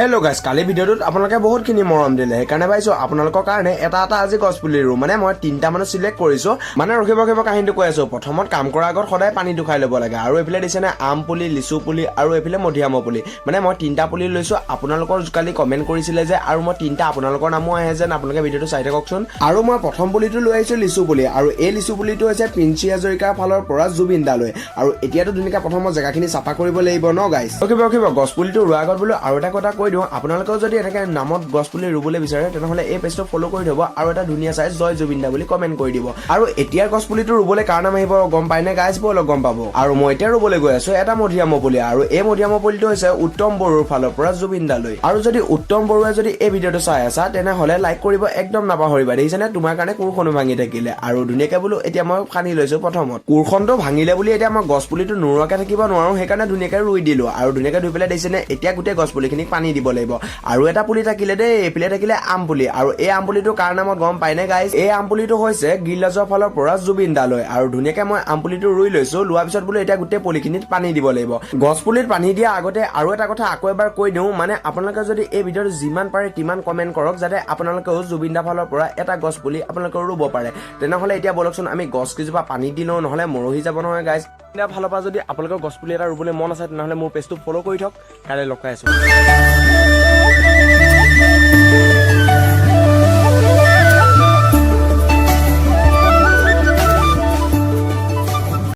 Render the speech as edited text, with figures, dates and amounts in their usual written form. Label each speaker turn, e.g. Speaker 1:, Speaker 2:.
Speaker 1: Hello' guys, কালি ভিডিঅ'টোত আপোনালোকে বহুতখিনি মৰম দিলে, সেইকাৰণে ভাবিছোঁ আপোনালোকৰ কাৰণে এটা আজি গছ পুলি ৰুওঁ। মানে মই 3টা মানে চিলেক্ট কৰিছোঁ। মানে ৰখিব কাহিনীটো কৈ আছোঁ। প্ৰথমত কাম কৰাৰ আগত সদায় পানীটো খাই ল'ব লাগে। আৰু এইফালে দিছেনে আম পুলি, লিচু পুলি আৰু এইফালে মধিয়ামৰ পুলি। মানে মই 3টা পুলি লৈছোঁ। আপোনালোকৰ কালি কমেণ্ট কৰিছিলে যে আৰু মই 3টা আপোনালোকৰ নামো আহে যেন, আপোনালোকে ভিডিঅ'টো চাই থাককচোন। আৰু মই প্ৰথম পুলিটো লৈ আহিছোঁ লিচু পুলি। আৰু এই লিচু পুলিটো হৈছে প্ৰিন্সি হাজৰিকাৰ ফালৰ পৰা জুবিন দালৈ। আৰু এতিয়াতো ধুনীয়াকৈ প্ৰথম মই জেগাখিনি চাফা কৰিব লাগিব ন গাইজ। ৰখিব গছ পুলিটো ৰোৱাৰ আগত বোলো আৰু এটা কথা কৈ দিওঁ, আপোনালোকেও যদি এনেকৈ নামত গছ পুলি ৰুবলৈ বিচাৰে তেনেহ'লে এই পেজটো ফ'ল' কৰি থ'ব আৰু এটা ধুনীয়া চাই জয় জুবিন দা বুলি কমেণ্ট কৰি দিব। আৰু এতিয়াৰ গছ পুলিটো ৰুবলৈ কাৰ নাম আহিব গম পায়নে গাইজ? ব'লক গম পাব। আৰু মই এতিয়া ৰুবলৈ গৈ আছোঁ এটা মধিয়ামৰ পুলি। আৰু এই মধিয়ামৰ পুলিটো হৈছে উত্তম বড়োৰ ফালৰ পৰা জুবিন দালৈ। আৰু যদি উত্তম বড়োৱে যদি এই ভিডিঅ'টো চাই আছা তেনেহ'লে লাইক কৰিব একদম নাপাহৰিবা। দেখিছেনে তোমাৰ কাৰণে কোৰখনো ভাঙি থাকিলে। আৰু ধুনীয়াকৈ বোলো এতিয়া মই খান্দি লৈছোঁ। প্ৰথমত কোৰখনটো ভাঙিলে বুলি এতিয়া মই গছ পুলিটো নোৰোৱাকৈ থাকিব নোৱাৰোঁ, সেইকাৰণে ধুনীয়াকৈ ৰুই দিলোঁ। আৰু ধুনীয়াকৈ ধুই পেলাই দেখিছেনে এতিয়া গোটেই গছ পুলিখিনিক পানী দিব লাগিব। আৰু এটা পুলি থাকিলে দেই, এইফালে থাকিলে আম পুলি। আৰু এই আম পুলিটো কাৰ নামত গম পায়নে গাইজ? এই আম পুলিটো হৈছে গিৰিৰাজৰ ফালৰ পৰা জুবিন দালৈ। আৰু ধুনীয়াকৈ মই আম পুলিটো ৰুই লৈছোঁ। লোৱাৰ পিছত বোলো এতিয়া গোটেই পুলিখিনিত পানী দিব লাগিব। গছ পুলিত পানী দিয়াৰ আগতে আৰু এটা কথা আকৌ এবাৰ কৈ দিওঁ, মানে আপোনালোকে যদি এই ভিডিঅ'টো যিমান পাৰে তিমান কমেণ্ট কৰক যাতে আপোনালোকেও জুবিন দাৰ ফালৰ পৰা এটা গছ পুলি আপোনালোকেও ৰুব পাৰে। তেনেহ'লে এতিয়া বলকচোন আমি গছ কেইজোপা পানী দি লওঁ, নহ'লে মৰহি যাব নহয় গাইজ। ফালৰ পৰা যদি আপোনালোকৰ গছ পুলি এটা ৰুবলৈ মন আছে তেনেহ'লে মোৰ পেজটো ফ'ল' কৰি থওক। কাইলৈ লগ পাই আছোঁ।